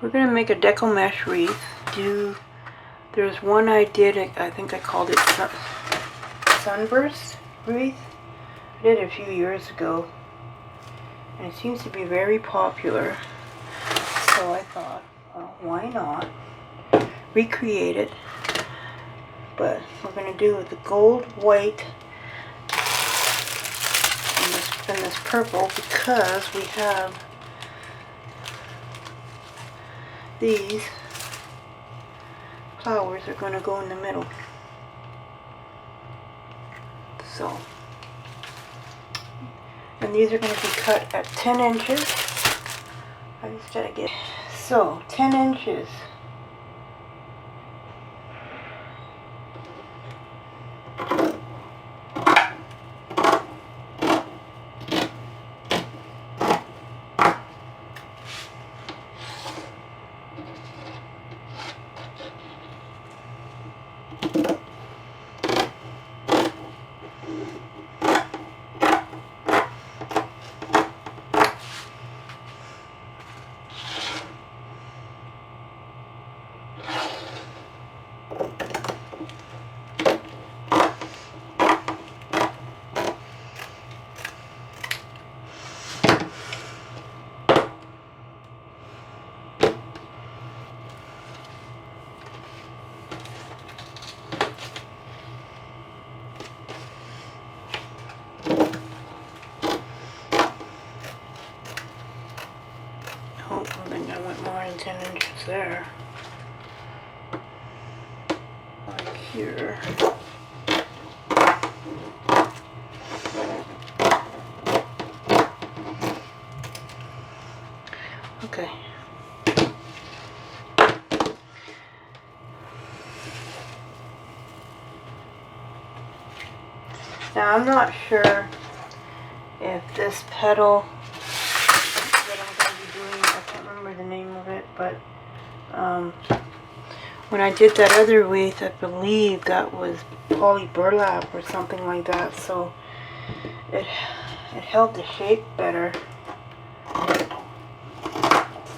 We're going to make a Deco-Mesh wreath. There's one I did, I think I called it Sunburst Wreath. I did it a few years ago, and it seems to be very popular. So I thought, well, why not recreate it? But we're going to do with the gold, white, and this purple, because we have these flowers are going to go in the middle. So, and these are going to be cut at 10 inches. I just gotta get, so 10 inches. Oh, I think I went more than 10 inches there. Like here. Okay. Now I'm not sure if this petal that I'm going to be doing, I can't remember the name of it, but when I did that other wreath, I believe that was poly burlap or something like that, so it held the shape better.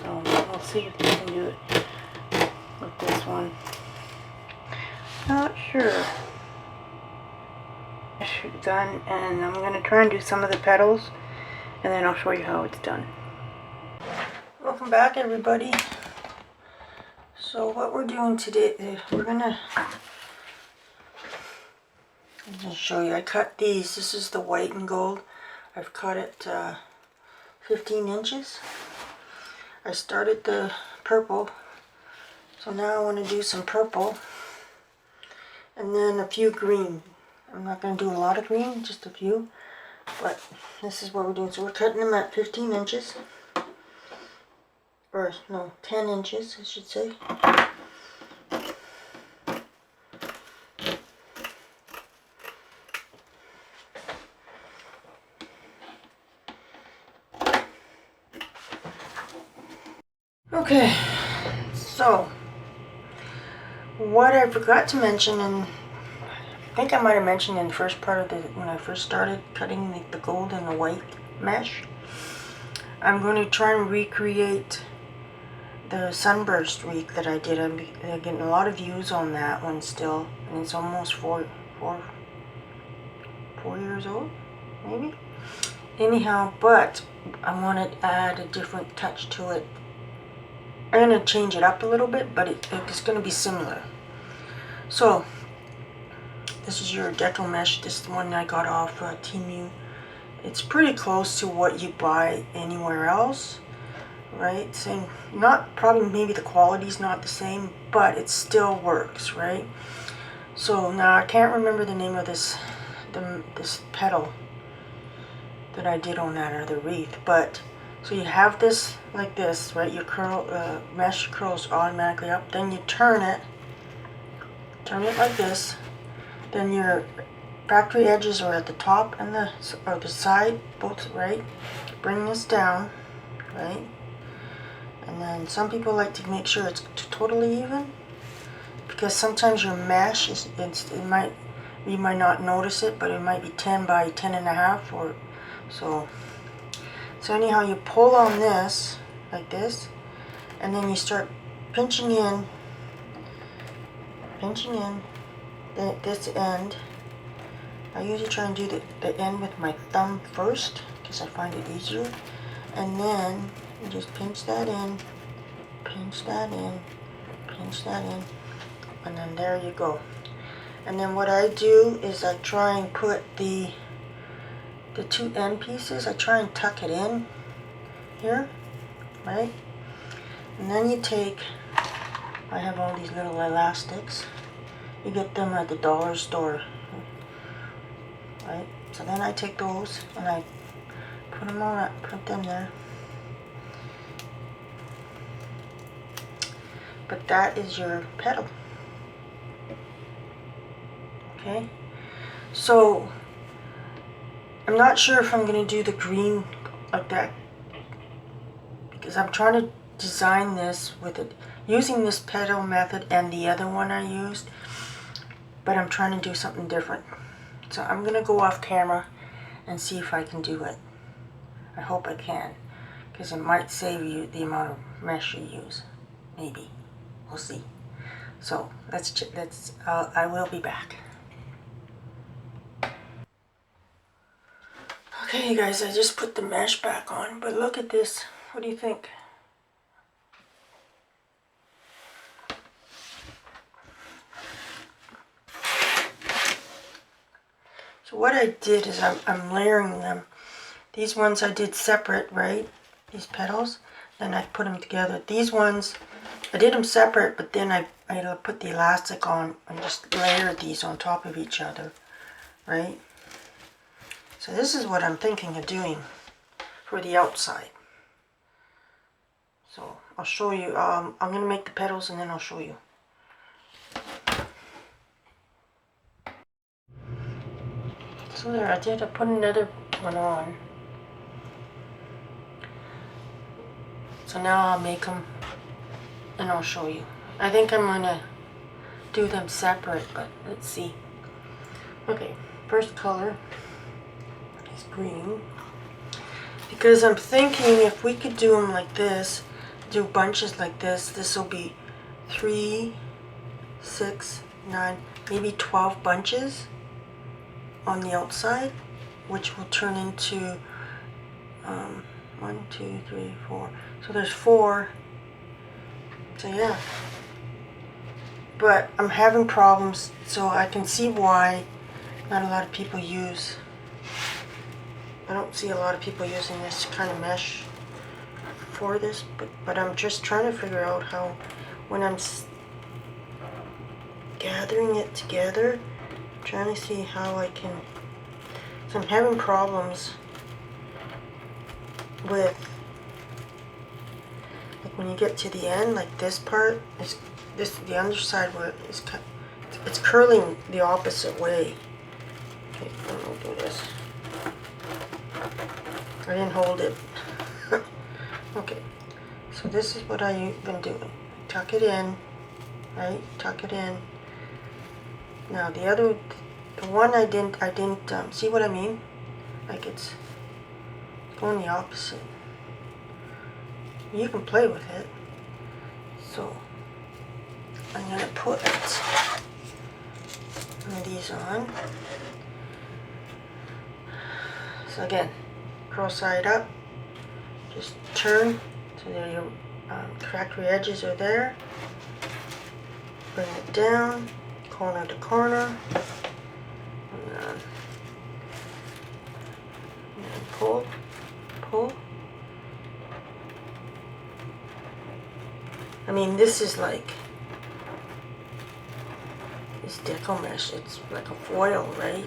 So we'll see if we can do it with this one. Not sure. Done, and I'm going to try and do some of the petals, and then I'll show you how it's done. Welcome back, everybody. So what we're doing today, we're going to show you. I cut these. This is the white and gold. I've cut it 15 inches. I started the purple, so now I want to do some purple and then a few green. I'm not going to do a lot of green, just a few, but this is what we're doing. So we're cutting them at 15 inches, or no, 10 inches I should say. Okay, so what I forgot to mention, and I think I might have mentioned in the first part of the, when I first started cutting the gold and the white mesh, I'm going to try and recreate the Sunburst Wreath that I did. I'm getting a lot of views on that one still, and it's almost four years old, maybe. Anyhow, but I want to add a different touch to it. I'm going to change it up a little bit, but it's going to be similar. So this is your Deco-Mesh. This is the one I got off Temu. It's pretty close to what you buy anywhere else, right? Same, not probably, maybe the quality's not the same, but it still works, right? So now I can't remember the name of this petal that I did on that other wreath, but so you have this like this, right? Your mesh curls automatically up. Then you turn it like this. Then your factory edges are at the top and the side, both, right? Bring this down, right? And then some people like to make sure it's totally even, because sometimes your mesh is, you might not notice it, but it might be 10 by 10.5 or so. So anyhow, you pull on this like this, and then you start pinching in this end. I usually try and do the end with my thumb first because I find it easier, and then you just pinch that in, pinch that in, pinch that in, and then there you go. And then what I do is I try and put the two end pieces, I try and tuck it in here, right? And then you take, I have all these little elastics. You get them at the dollar store, right? So then I take those and I put them on, put them there. But that is your petal. Okay, so I'm not sure if I'm going to do the green like that because I'm trying to design this with it using this petal method and the other one I used, but I'm trying to do something different. So I'm going to go off camera and see if I can do it. I hope I can, because it might save you the amount of mesh you use. Maybe. We'll see. So I will be back. Okay, you guys, I just put the mesh back on, but look at this. What do you think? So what I did is I'm layering them. These ones I did separate, right? These petals. Then I put them together. These ones, I did them separate, but then I put the elastic on and just layered these on top of each other, right? So this is what I'm thinking of doing for the outside. So I'll show you. I'm going to make the petals and then I'll show you. So there, I put another one on. So now I'll make them and I'll show you. I think I'm going to do them separate, but let's see. Okay, first color is green. Because I'm thinking if we could do them like this, do bunches like this, this will be 3, 6, 9, maybe 12 bunches on the outside, which will turn into 1, 2, 3, 4. So there's 4. So yeah. But I'm having problems, so I can see why not a lot of people use. I don't see a lot of people using this kind of mesh for this, but I'm just trying to figure out how, when I'm gathering it together, I'm trying to see how I can, so I'm having problems with, like when you get to the end, like this part, is this, the underside where it's curling the opposite way. Okay, I'm gonna do this. I didn't hold it. Okay, so this is what I've been doing. Tuck it in, right? Tuck it in. Now the one I didn't see what I mean? Like it's going the opposite. You can play with it. So I'm gonna put one of these on. So again, cross side up, just turn so that your factory edges are there. Bring it down, corner to corner, and then pull, pull. I mean, this is like, this Deco-Mesh, it's like a foil, right?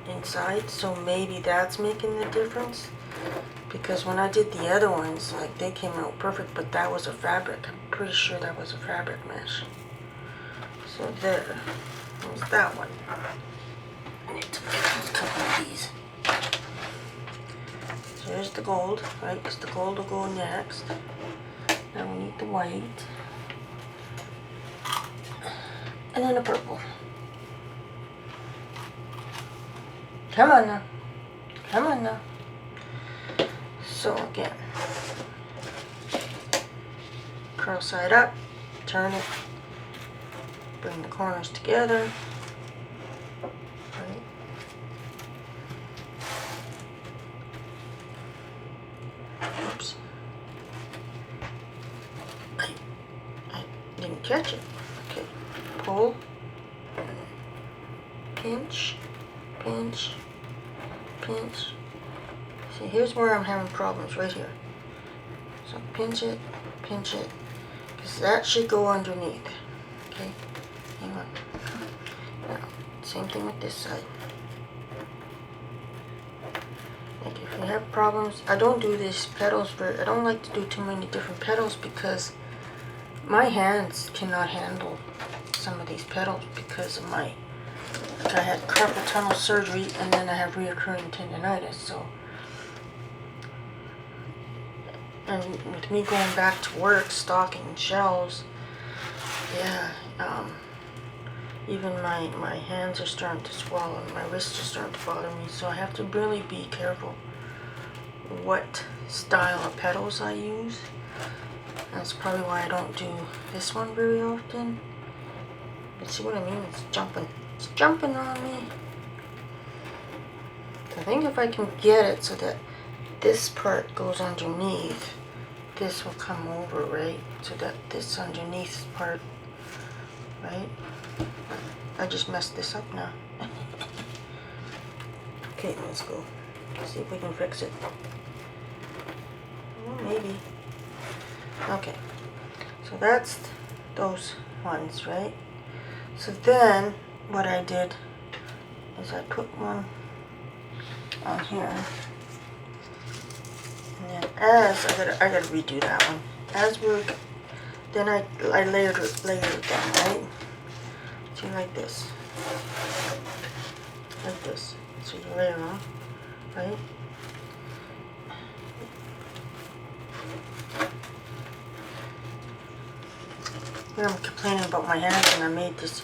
Inside, so maybe that's making the difference, because when I did the other ones, like, they came out perfect, but that was a fabric. I'm pretty sure that was a fabric mesh. So there was that one. I need to make a couple of these. So there's the gold, right, because the gold will go next. Now we need the white and then the purple. Come on now. Come on now. So again, curl side up, turn it, bring the corners together. Right. Oops. I didn't catch it. Okay. Pull. Pinch. Pinch. Pinch. See, here's where I'm having problems, right here. So pinch it, because that should go underneath. Okay, hang on. Now, same thing with this side. Like if you have problems, I don't do these petals I don't like to do too many different petals because my hands cannot handle some of these petals because of I had carpal tunnel surgery and then I have reoccurring tendonitis, so. And with me going back to work, stocking shelves, yeah, even my hands are starting to swell and my wrists are starting to bother me, so I have to really be careful what style of petals I use. That's probably why I don't do this one very often. But see what I mean? It's jumping on me. I think if I can get it so that this part goes underneath, this will come over, right? So that this underneath part, right? I just messed this up now. Okay, let's go. See if we can fix it. Well, maybe. Okay, so that's those ones, right? So then what I did is I put one on here. And then as I gotta redo that one. As we're then I layered it down, right? See, like this. Like this. So you layer them, right? Here I'm complaining about my hands and I made this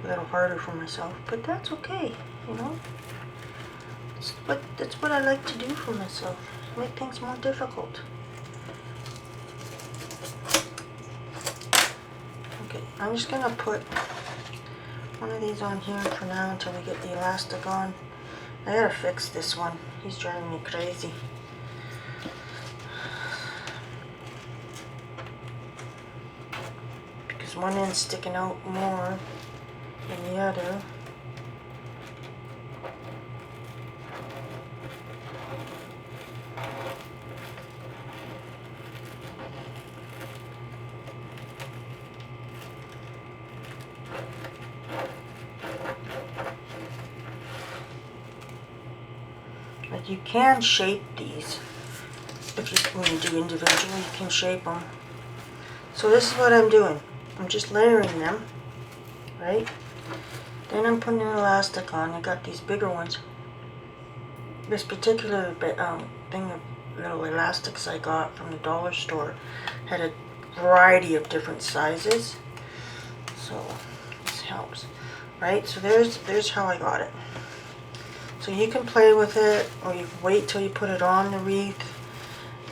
a little harder for myself, but that's okay, you know? That's what I like to do for myself. Make things more difficult. Okay, I'm just gonna put one of these on here for now until we get the elastic on. I gotta fix this one. He's driving me crazy. Because one end's sticking out more than the other. But you can shape these. When you do individually, you can shape them. So this is what I'm doing. I'm just layering them, right? Then I'm putting an elastic on. I got these bigger ones. This particular thing of little elastics I got from the dollar store had a variety of different sizes. So this helps, right? So there's how I got it. So you can play with it, or you can wait till you put it on the wreath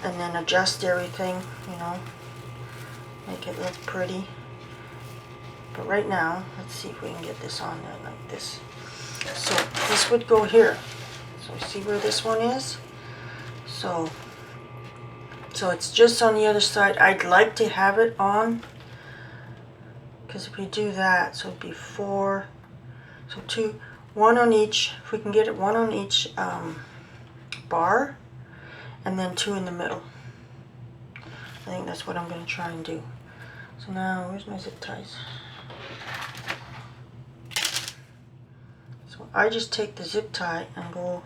and then adjust everything, you know, make it look pretty. But right now, let's see if we can get this on there like this. So this would go here. So see where this one is? So it's just on the other side. I'd like to have it on, because if we do that, so it'd be 4, so 2, 1 on each, if we can get it 1 on each bar, and then 2 in the middle. I think that's what I'm going to try and do. So now, where's my zip ties? So I just take the zip tie and go,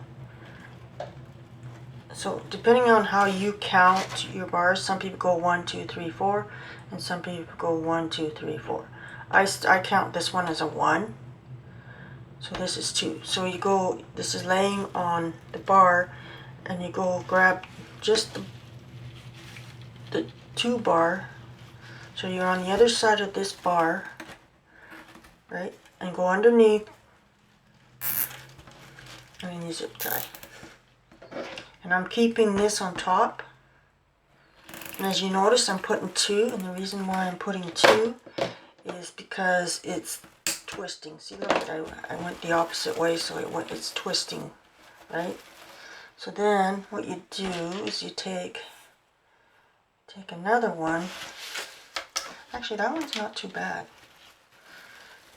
so depending on how you count your bars, some people go 1, 2, 3, 4, and some people go 1, 2, 3, 4. I count this one as a 1. So this is 2. So you go, this is laying on the bar, and you go grab just the 2 bar. So you're on the other side of this bar, right? And go underneath, and then you zip tie. And I'm keeping this on top. As you notice, I'm putting 2, and the reason why I'm putting 2 is because it's twisting. See, look, I went the opposite way, so it's twisting, right? So then what you do is you take another one. Actually, that one's not too bad,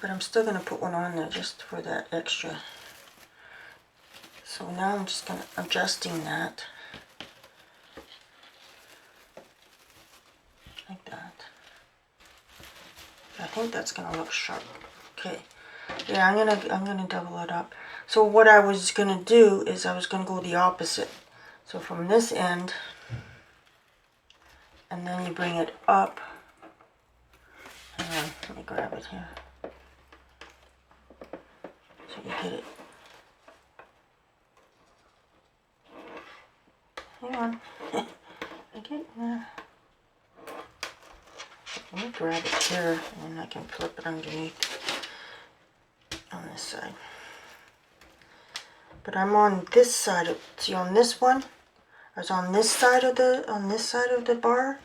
but I'm still going to put one on there just for that extra. So now I'm just going to adjusting that like that. I think that's going to look sharp. Okay. Yeah, I'm gonna double it up. So what I was gonna do is I was gonna go the opposite. So from this end, and then you bring it up. Hang on, let me grab it here. So you get it. Hang on. I get there. Let me grab it here, and then I can flip it underneath on this side. But I'm on this side of, see on this one, I was on this side of the bar.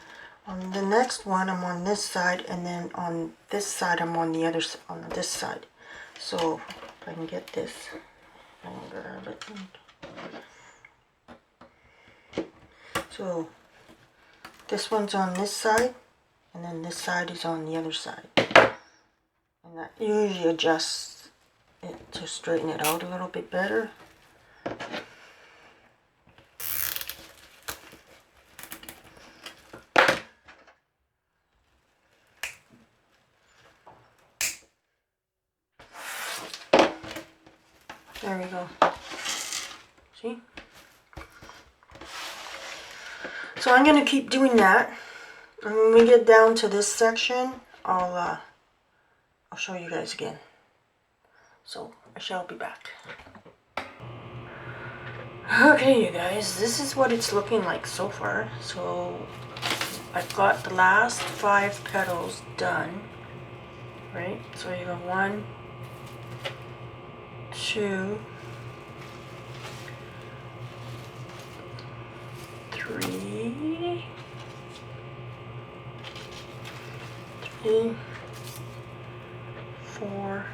On the next one, I'm on this side, and then on this side, I'm on the other, on this side. So if I can get this, I can grab it. So this one's on this side, and then this side is on the other side. And that usually adjusts it to straighten it out a little bit better. There we go. See? So I'm going to keep doing that. And when we get down to this section, I'll show you guys again. So I shall be back. Okay, you guys, this is what it's looking like so far. So I've got the last 5 petals done, right? So you have 1, 2, 3, 4,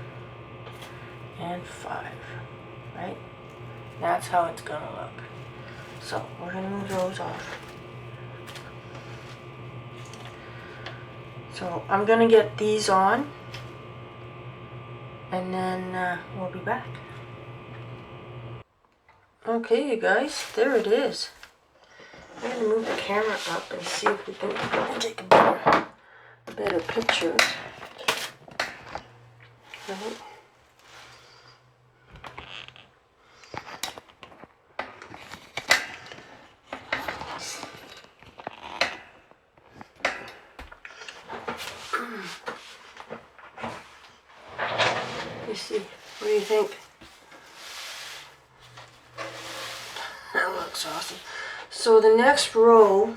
and 5, right? That's how it's gonna look. So we're gonna move those off. So I'm gonna get these on, and then we'll be back. Okay, you guys, there it is. I'm gonna move the camera up and see if we can take a better picture. Right. You see, what do you think? That looks awesome. So the next row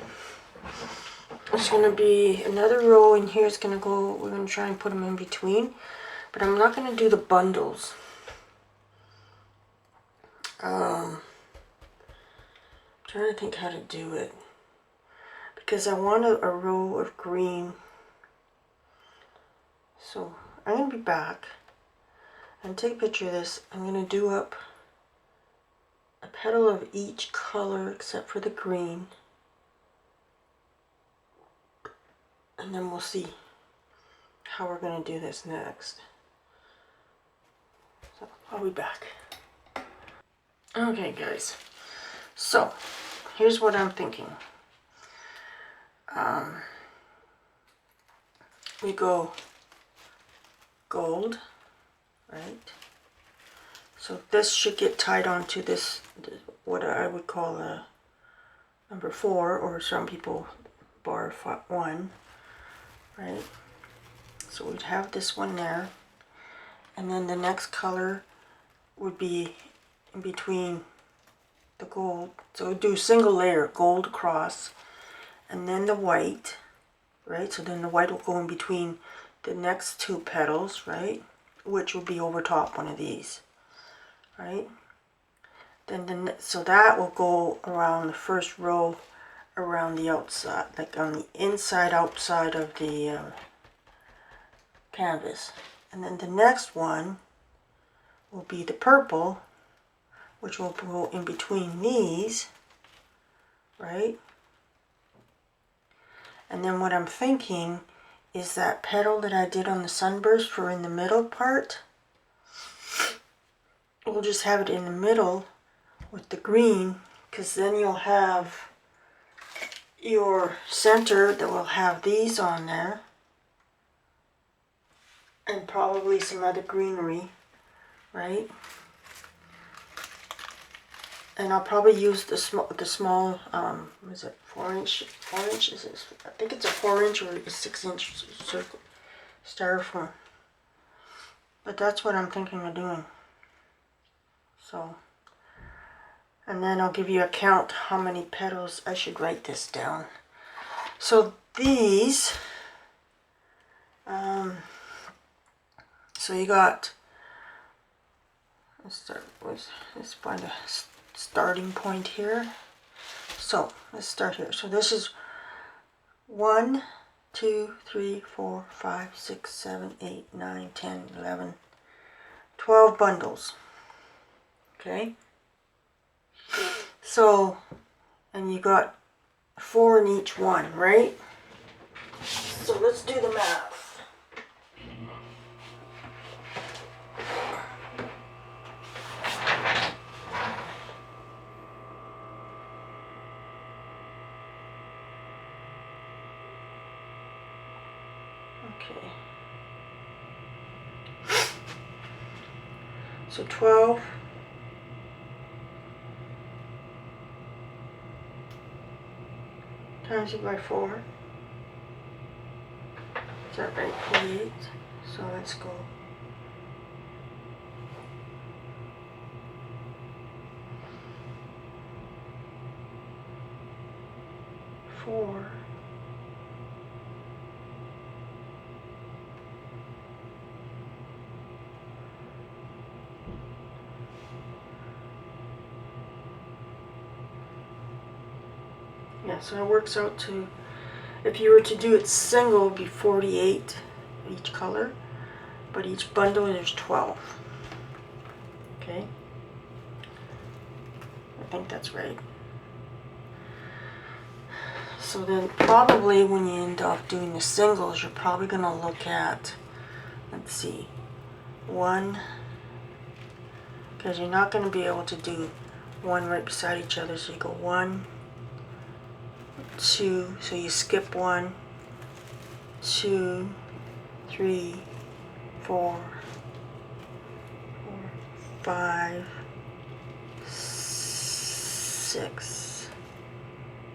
is going to be another row, and here's going to go, we're going to try and put them in between, but I'm not going to do the bundles. I'm trying to think how to do it, because I want a row of green. So I'm going to be back and take a picture of this. I'm going to do up a petal of each color except for the green, and then we'll see how we're going to do this next. So I'll be back. Okay guys, so here's what I'm thinking. We go gold, right? So this should get tied onto this, what I would call a number 4, or some people bar 1, right? So we'd have this one there, and then the next color would be in between the gold. So we'd do single layer, gold across, and then the white, right? So then the white will go in between the next 2 petals, right? Which will be over top one of these, right? Then so that will go around the first row around the outside, like on the inside outside of the canvas. And then the next one will be the purple, which will go in between these, right? And then what I'm thinking is that petal that I did on the sunburst for in the middle part, we'll just have it in the middle with the green, because then you'll have your center that will have these on there, and probably some other greenery, right? And I'll probably use the small, what is it, 4-inch, 4 inches? I think it's a 4-inch or a 6-inch circle styrofoam. But that's what I'm thinking of doing. So, and then I'll give you a count how many petals. I should write this down. So these, so you got, let's start with, let's find a starting point here. So let's start here. So this is 1, 2, 3, 4, 5, 6, 7, 8, 9, 10, 11, 12 bundles. Okay. So, and you got 4 in each one, right? So let's do the math. Okay. So 12 times it by 4. Is that right? 48. So let's go. Four. Yeah, so it works out to, if you were to do it single, it'd be 48 each color, but each bundle there's 12. Okay, I think that's right. So then probably when you end up doing the singles, you're probably going to look at, let's see, 1, because you're not going to be able to do one right beside each other, so you go 1, 2, so you skip 1, 2, 3, 4, 5, 6.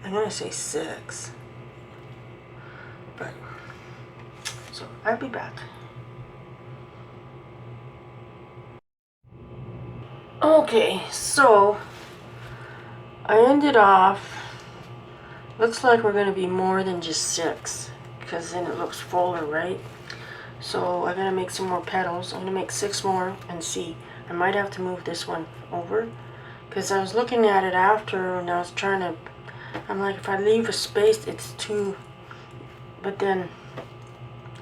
I'm gonna say 6, but so I'll be back. Okay, so I ended off, looks like we're going to be more than just 6, because then it looks fuller, right? So I'm going to make some more petals. I'm going to make 6 more and see. I might have to move this one over, because I was looking at it after and I was trying to, I'm like, if I leave a space, it's too, but then,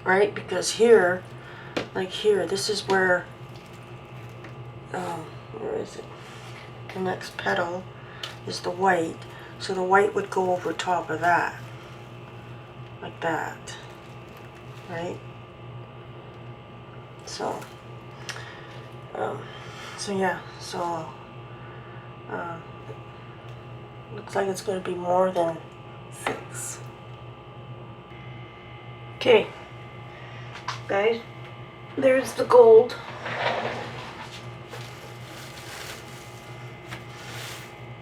right, because here, like here, this is where is it? The next petal is the white. So the white would go over top of that, like that, right? So, yeah, so, looks like it's going to be more than 6. Okay, guys, there's the gold.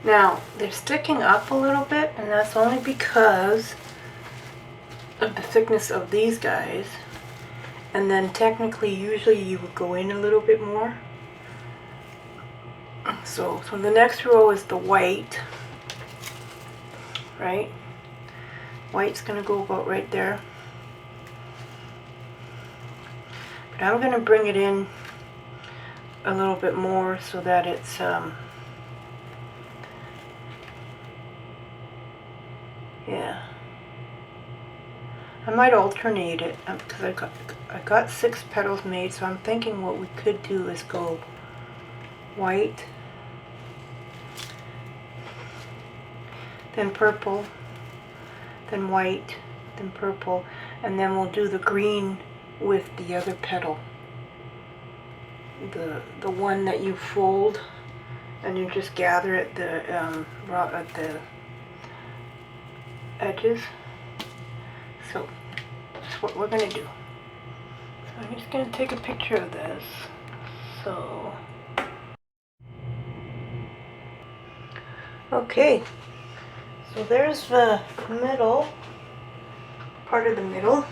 Now, they're sticking up a little bit, and that's only because of the thickness of these guys. And then technically, usually you would go in a little bit more. So the next row is the white, right? White's going to go about right there. But I'm going to bring it in a little bit more so that it's Yeah. I might alternate it because I got 6 petals made, so I'm thinking what we could do is go white, then purple, then white, then purple, and then we'll do the green with the other petal. The one that you fold and you just gather at the edges. So that's what we're gonna do. So I'm just gonna take a picture of this. So okay, so there's the middle, part of the middle.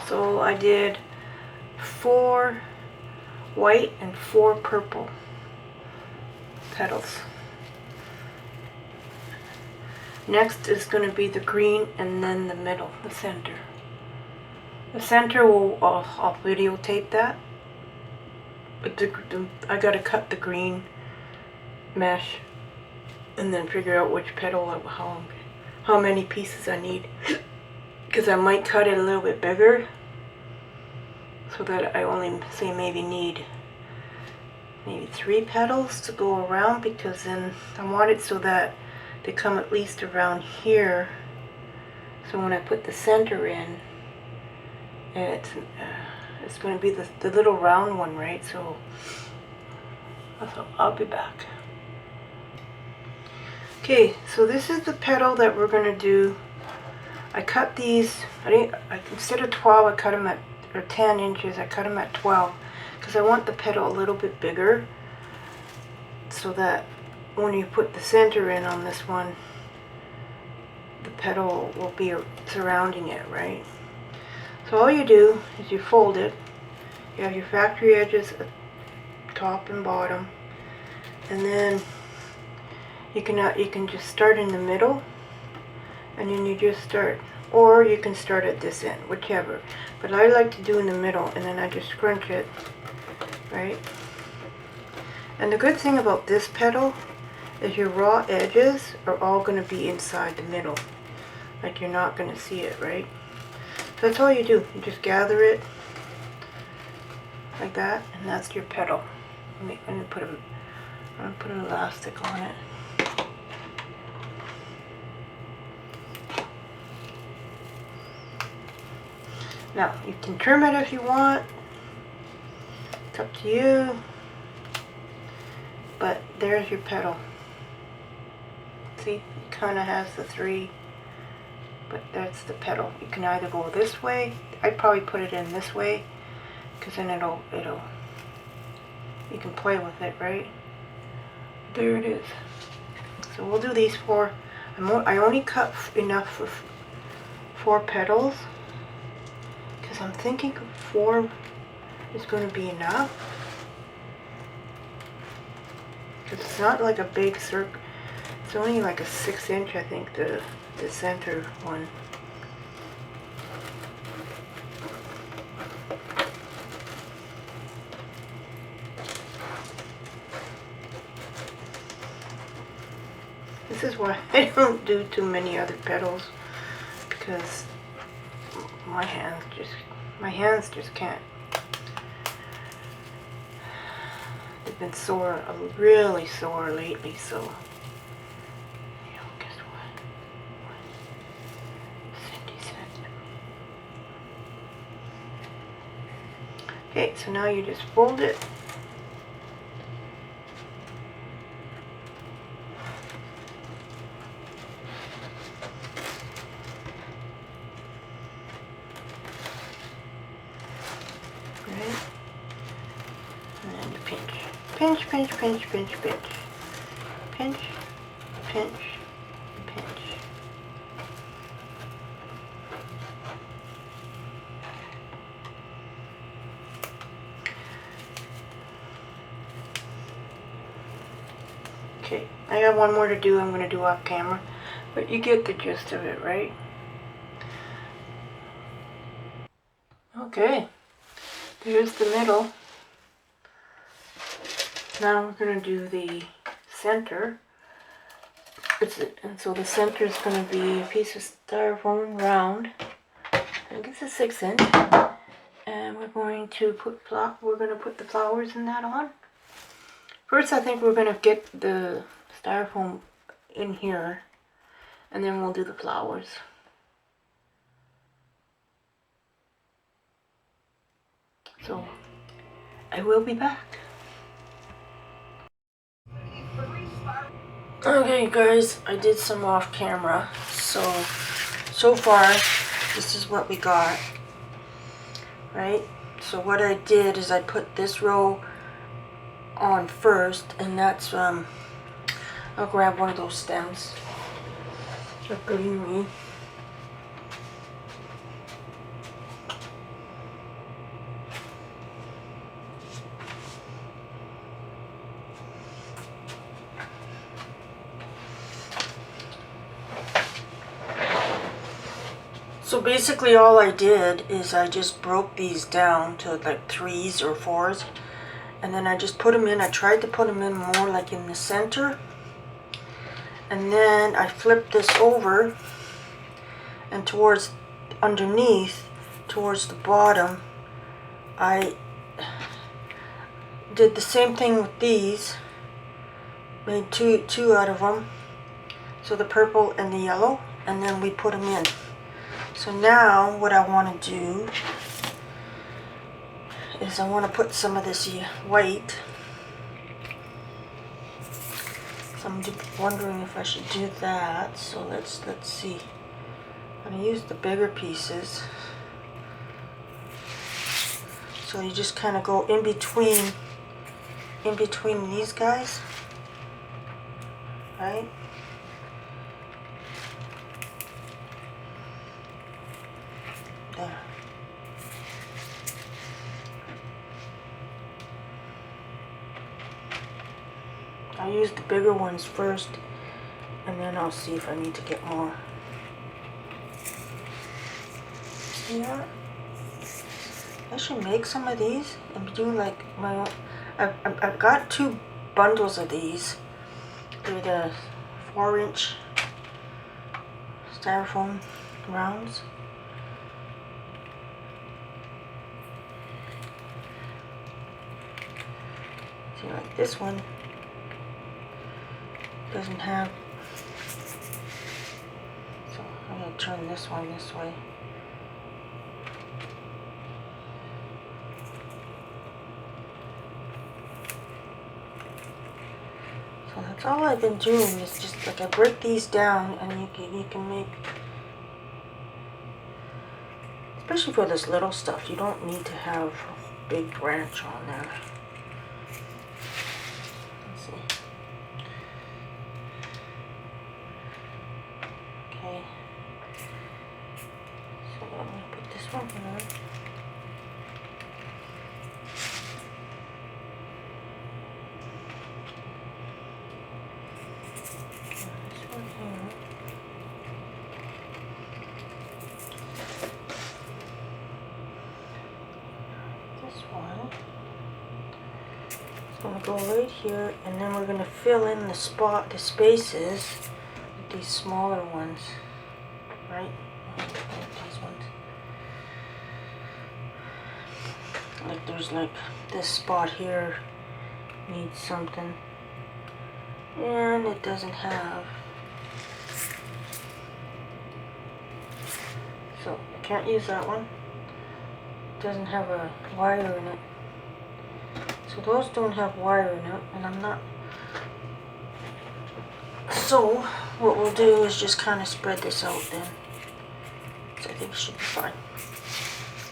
So I did 4 white and 4 purple petals. Next is going to be the green and then the middle, the center. The center will, I'll videotape that. But I gotta cut the green mesh and then figure out which petal, how many pieces I need. Because I might cut it a little bit bigger so that I only say maybe 3 petals to go around, because then I want it so that they come at least around here. So when I put the center in, it's going to be the little round one, right? So I'll be back. Okay, so this is the petal that we're going to do. I cut these, instead of 12, I cut them at, or 10 inches, I cut them at 12, because I want the petal a little bit bigger, so that when you put the center in on this one, the petal will be surrounding it, right? So all you do is you fold it. You have your factory edges at top and bottom, and then you can just start in the middle, and then you just start, or you can start at this end, whichever. But I like to do in the middle, and then I just scrunch it, right? And the good thing about this petal is your raw edges are all going to be inside the middle. Like, you're not going to see it, right? So that's all you do. You just gather it like that, and that's your petal. I'm going to put an elastic on it. Now, you can trim it if you want. It's up to you. But there's your petal. See, it kind of has the 3, but that's the petal. You can either go this way. I'd probably put it in this way, because then you can play with it, right? There it is. So we'll do these 4. I only cut enough for 4 petals, because I'm thinking 4 is going to be enough. Because it's not like a big circle. It's only like a 6 inch, I think, the center one. This is why I don't do too many other petals, because my hands just can't. They've been sore, really sore lately, so guess what? Cindy said. Okay, so now you just fold it. Pinch, pinch, pinch, pinch, pinch. Pinch, pinch, pinch. Okay, I got one more to do. I'm going to do off camera, but you get the gist of it, right? Okay, there's the middle. Now we're going to do the center. And so the center is going to be a piece of styrofoam round. I think it's a 6-inch. And we're going to put the flowers in that on. First, I think we're going to get the styrofoam in here, and then we'll do the flowers. So, I will be back. Okay guys, I did some off camera. So far, this is what we got. Right? So what I did is I put this row on first, and that's, I'll grab one of those stems of greenery. So basically all I did is I just broke these down to like 3s or 4s, and then I just put them in. I tried to put them in more like in the center, and then I flipped this over, and towards underneath, towards the bottom, I did the same thing with these, made two out of them, so the purple and the yellow, and then we put them in. So now what I want to do is I want to put some of this white. So I'm wondering if I should do that. So let's see. I'm going to use the bigger pieces. So you just kind of go in between these guys, right? There. I'll use the bigger ones first, and then I'll see if I need to get more. Yeah, I should make some of these and do like my own. I've got 2 bundles of these. They're the 4-inch styrofoam rounds. See, like this one doesn't have, so I'm going to turn this one this way. So that's all I've been doing, is just like I break these down, and you can make, especially for this little stuff, you don't need to have a big branch on there. Let's see. Okay. So I'm going to put this one here. Going to go right here, and then we're going to fill in the spaces with these smaller ones, right? These ones. Like there's like this spot here needs something, and it doesn't have, so I can't use that one. It doesn't have a wire in it. So those don't have wire in it, and I'm not. So what we'll do is just kind of spread this out then. So I think it should be fine.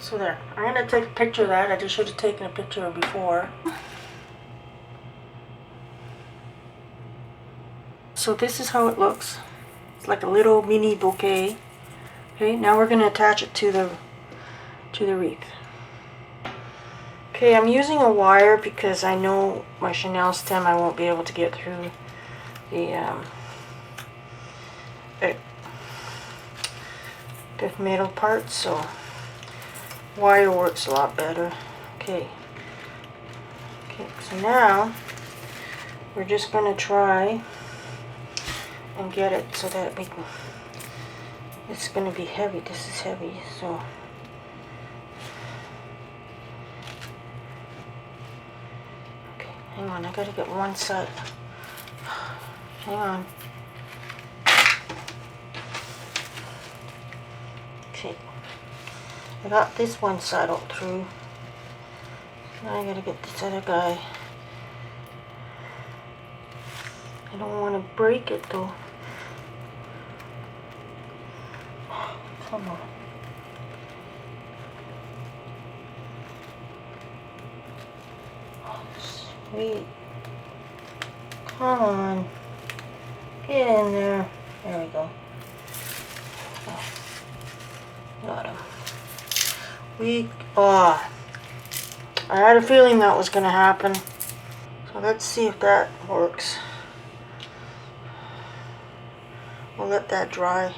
So there. I'm going to take a picture of that. I just should have taken a picture of before. So this is how it looks. It's like a little mini bouquet. Okay, now we're going to attach it to the wreath. Okay, I'm using a wire because I know my chenille stem I won't be able to get through the metal part, so wire works a lot better. Okay, so now we're just going to try and get it so that we can, it's going to be heavy. This is heavy, so okay, hang on, I gotta get one side. Hang on. Okay, I got this one side all through. Now I gotta get this other guy. I don't want to break it though. Come on. Sweet. Come on. Get in there. There we go. Oh, got him. I had a feeling that was going to happen. So let's see if that works. We'll let that dry.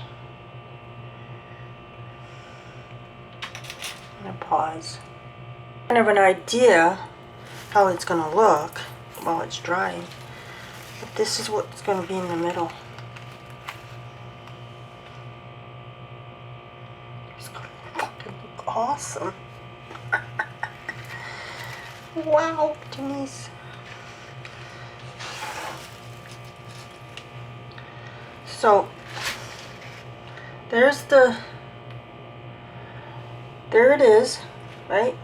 And pause. Kind of an idea how it's going to look while it's drying. But this is what's going to be in the middle. It's going to fucking look awesome. Wow, Denise. So, there it is, right?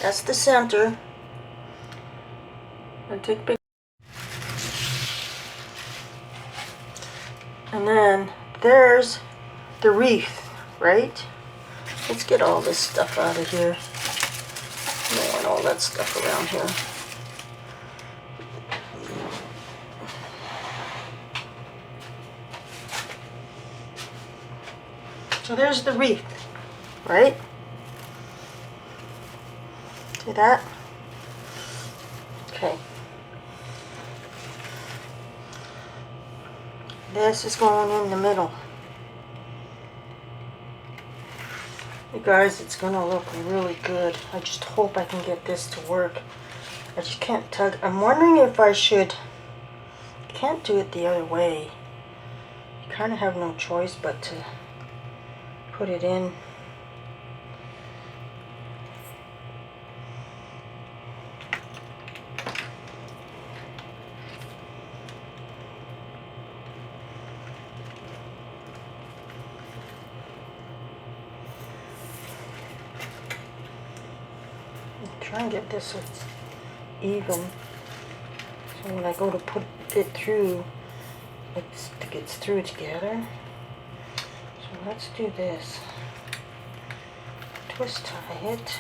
That's the center. I take big. And then there's the wreath, right? Let's get all this stuff out of here. I don't want all that stuff around here. So there's the wreath, right? See that? Okay. This is going in the middle. You guys, it's gonna look really good. I just hope I can get this to work. I just can't tug. I'm wondering if I should. Can't do it the other way. You kind of have no choice but to put it in. Try and get this so it's even. So when I go to put it through, it gets through together. So let's do this. Twist tie it.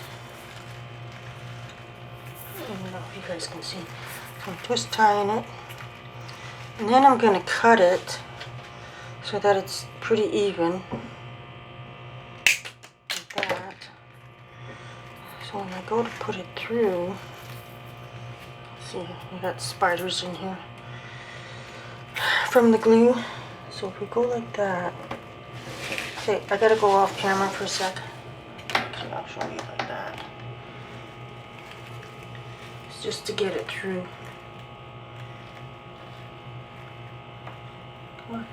I don't know if you guys can see. So I'm twist tying it. And then I'm going to cut it so that it's pretty even. Like that. So when I go to put it through, see, we got spiders in here from the glue. So if we go like that, okay, I gotta go off camera for a sec. Okay, I'll show you like that. It's just to get it through. Come on.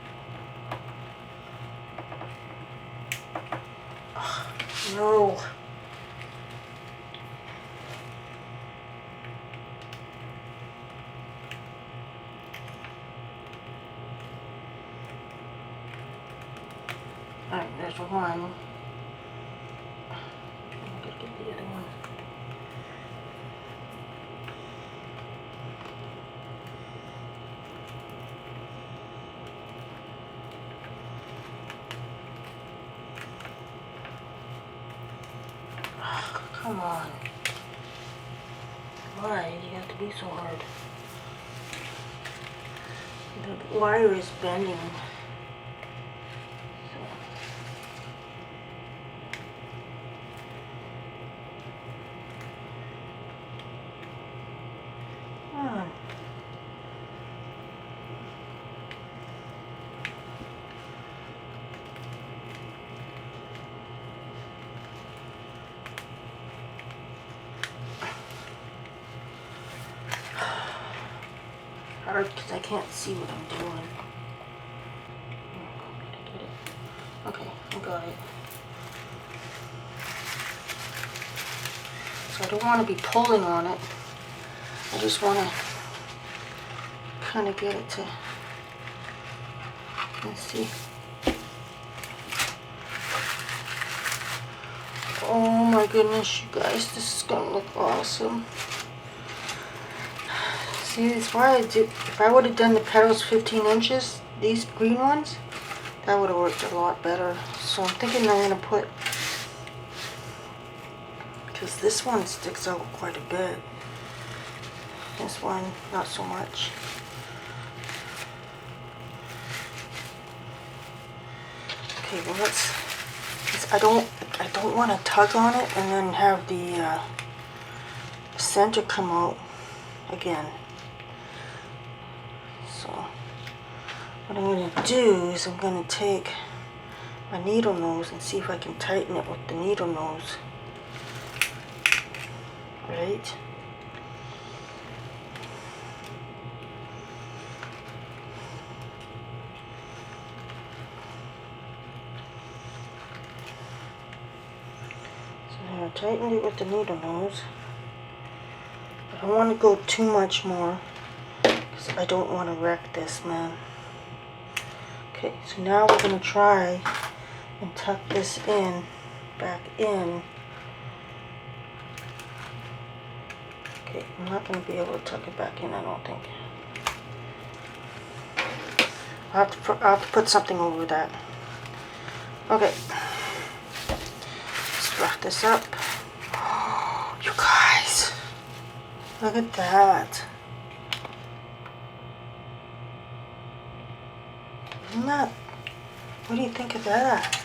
Oh, no. Alright, there's one. I'm gonna get the other one. Oh, come on. Why do you have to be so hard? The wire is bending. Hard because I can't see what I'm doing. got it. So I don't want to be pulling on it. I just want to kind of get it to, let's see. Oh my goodness, you guys, this is going to look awesome. See, that's why I did, if I would have done the petals 15 inches, these green ones, that would have worked a lot better. So I'm thinking I'm going to put, because this one sticks out quite a bit. This one, not so much. Okay, well I don't want to tug on it and then have the center come out again. So what I'm going to do is I'm going to take my needle nose and see if I can tighten it with the needle nose. Right? I tightened it with the needle nose. I don't want to go too much more because I don't want to wreck this, man. Okay, so now we're going to try and tuck this in, back in. Okay, I'm not going to be able to tuck it back in, I don't think. I'll have to put something over that. Okay. Rough this up. Oh, you guys, look at that. Isn't that, what do you think of that?